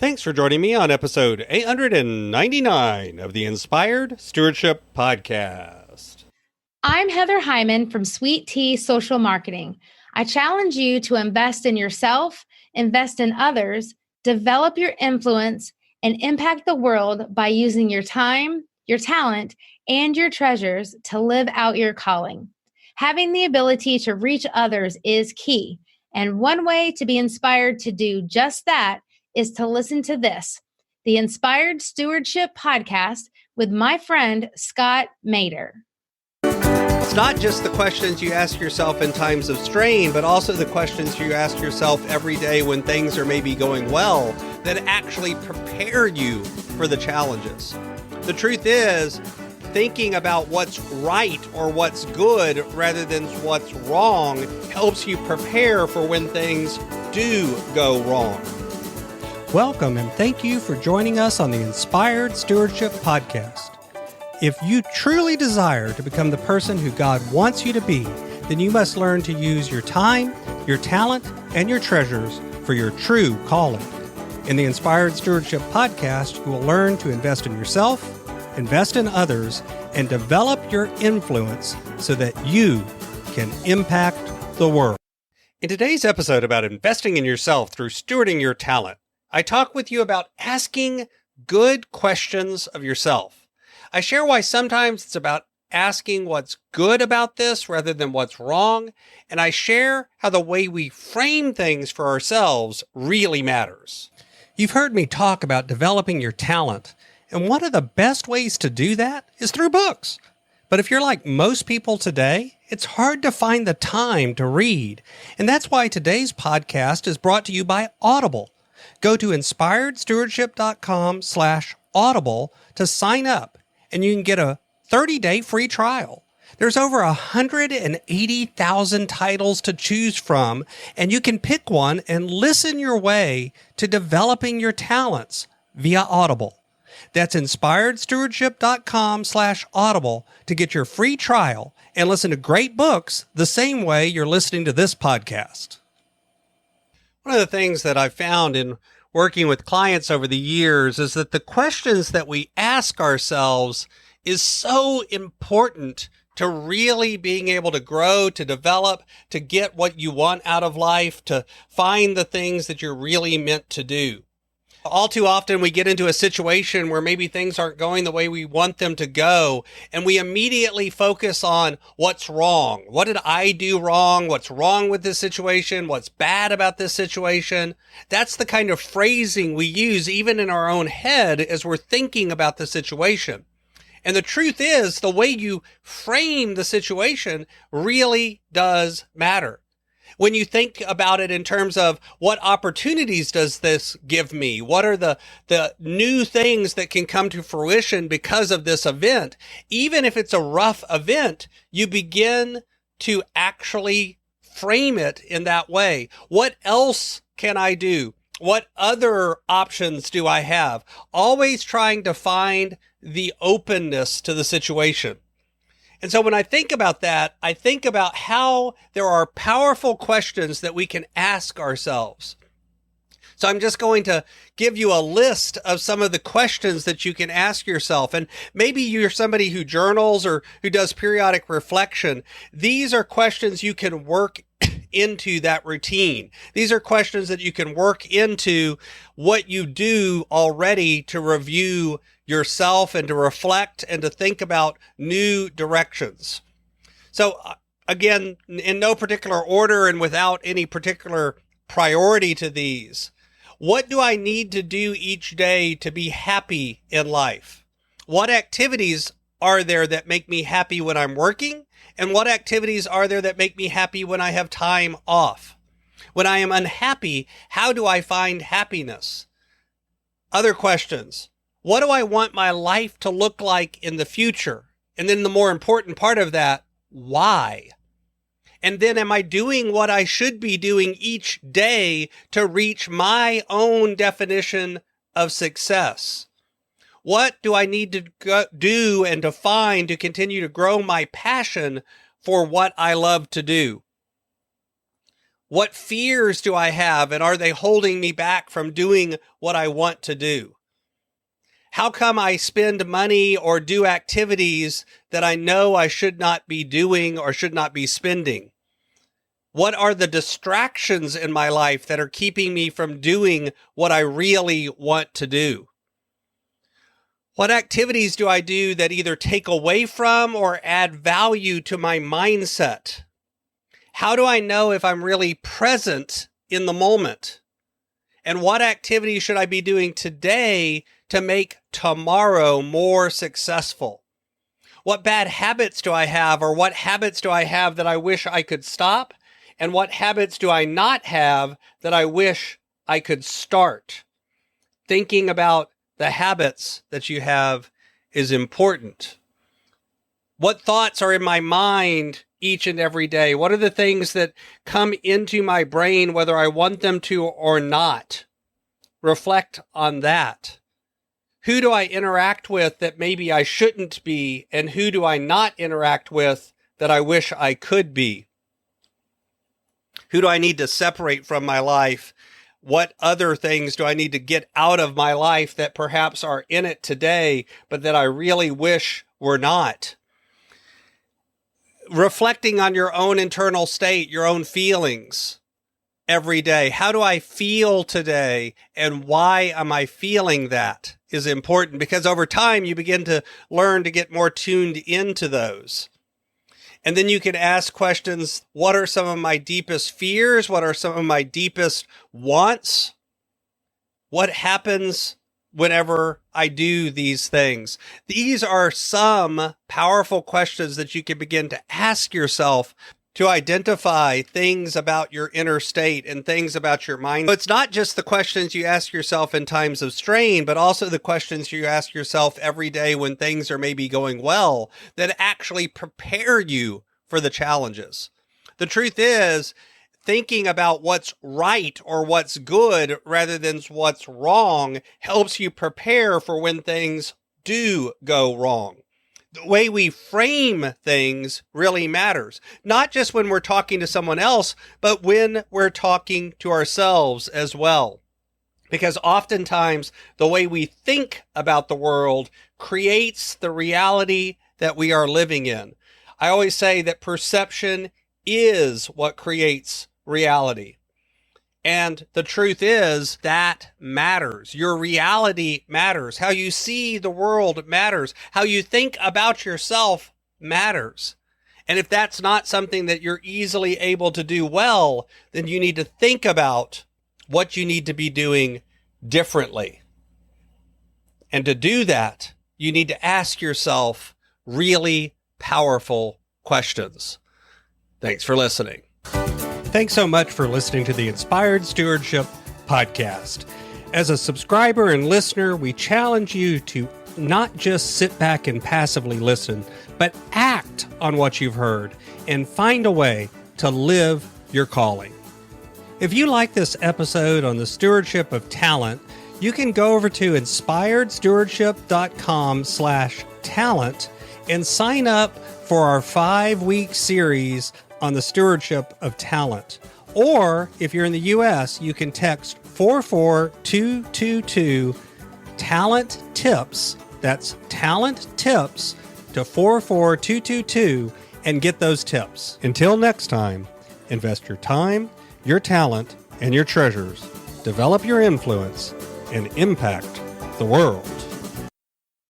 Thanks for joining me on episode 899 of the Inspired Stewardship Podcast. I'm Heather Hyman from Sweet Tea Social Marketing. I challenge you to invest in yourself, invest in others, develop your influence, and impact the world by using your time, your talent, and your treasures to live out your calling. Having the ability to reach others is key, and one way to be inspired to do just that is to listen to this, the Inspired Stewardship Podcast with my friend, Scott Mader. It's not just the questions you ask yourself in times of strain, but also the questions you ask yourself every day when things are maybe going well that actually prepare you for the challenges. The truth is, thinking about what's right or what's good rather than what's wrong helps you prepare for when things do go wrong. Welcome and thank you for joining us on the Inspired Stewardship Podcast. If you truly desire to become the person who God wants you to be, then you must learn to use your time, your talent, and your treasures for your true calling. In the Inspired Stewardship Podcast, you will learn to invest in yourself, invest in others, and develop your influence so that you can impact the world. In today's episode about investing in yourself through stewarding your talent, I talk with you about asking good questions of yourself. I share why sometimes it's about asking what's good about this rather than what's wrong, and I share how the way we frame things for ourselves really matters. You've heard me talk about developing your talent, and one of the best ways to do that is through books. But if you're like most people today, it's hard to find the time to read, and that's why today's podcast is brought to you by Audible. Go to inspiredstewardship.com/audible to sign up, and you can get a 30-day free trial. There's over 180,000 titles to choose from, and you can pick one and listen your way to developing your talents via Audible. That's inspiredstewardship.com/audible to get your free trial and listen to great books the same way you're listening to this podcast. One of the things that I've found in working with clients over the years is that the questions that we ask ourselves is so important to really being able to grow, to develop, to get what you want out of life, to find the things that you're really meant to do. All too often we get into a situation where maybe things aren't going the way we want them to go, and we immediately focus on what's wrong. What did I do wrong? What's wrong with this situation? What's bad about this situation? That's the kind of phrasing we use even in our own head as we're thinking about the situation. And the truth is, the way you frame the situation really does matter. When you think about it in terms of what opportunities does this give me? What are the new things that can come to fruition because of this event? Even if it's a rough event, you begin to actually frame it in that way. What else can I do? What other options do I have? Always trying to find the openness to the situation. And so when I think about that, I think about how there are powerful questions that we can ask ourselves. So I'm just going to give you a list of some of the questions that you can ask yourself. And maybe you're somebody who journals or who does periodic reflection. These are questions you can work into that routine. These are questions that you can work into what you do already to review yourself and to reflect and to think about new directions. So again, in no particular order and without any particular priority to these, what do I need to do each day to be happy in life? What activities are there that make me happy when I'm working? And what activities are there that make me happy when I have time off? When I am unhappy, how do I find happiness? Other questions. What do I want my life to look like in the future? And then the more important part of that, why? And then am I doing what I should be doing each day to reach my own definition of success? What do I need to do and to find to continue to grow my passion for what I love to do? What fears do I have, and are they holding me back from doing what I want to do? How come I spend money or do activities that I know I should not be doing or should not be spending? What are the distractions in my life that are keeping me from doing what I really want to do? What activities do I do that either take away from or add value to my mindset? How do I know if I'm really present in the moment? And what activities should I be doing today to make tomorrow more successful? What bad habits do I have, or what habits do I have that I wish I could stop? And what habits do I not have that I wish I could start? Thinking about the habits that you have is important. What thoughts are in my mind each and every day? What are the things that come into my brain, whether I want them to or not? Reflect on that. Who do I interact with that maybe I shouldn't be, and who do I not interact with that I wish I could be? Who do I need to separate from my life? What other things do I need to get out of my life that perhaps are in it today, but that I really wish were not? Reflecting on your own internal state, your own feelings every day. How do I feel today, and why am I feeling that is important, because over time you begin to learn to get more tuned into those. And then you can ask questions. What are some of my deepest fears? What are some of my deepest wants? What happens whenever I do these things? These are some powerful questions that you can begin to ask yourself to identify things about your inner state and things about your mind. So it's not just the questions you ask yourself in times of strain, but also the questions you ask yourself every day when things are maybe going well that actually prepare you for the challenges. The truth is, thinking about what's right or what's good rather than what's wrong helps you prepare for when things do go wrong. The way we frame things really matters, not just when we're talking to someone else, but when we're talking to ourselves as well. Because oftentimes the way we think about the world creates the reality that we are living in. I always say that perception is what creates reality. And the truth is that matters. Your reality matters. How you see the world matters. How you think about yourself matters. And if that's not something that you're easily able to do well, then you need to think about what you need to be doing differently. And to do that, you need to ask yourself really powerful questions. Thanks for listening. Thanks so much for listening to the Inspired Stewardship podcast. As a subscriber and listener, we challenge you to not just sit back and passively listen, but act on what you've heard and find a way to live your calling. If you like this episode on the stewardship of talent, you can go over to inspiredstewardship.com/talent and sign up for our 5-week series on the stewardship of talent. Or if you're in the U.S., you can text 44222 talent tips. That's talent tips to 44222 and get those tips. Until next time, invest your time, your talent, and your treasures. Develop your influence and impact the world.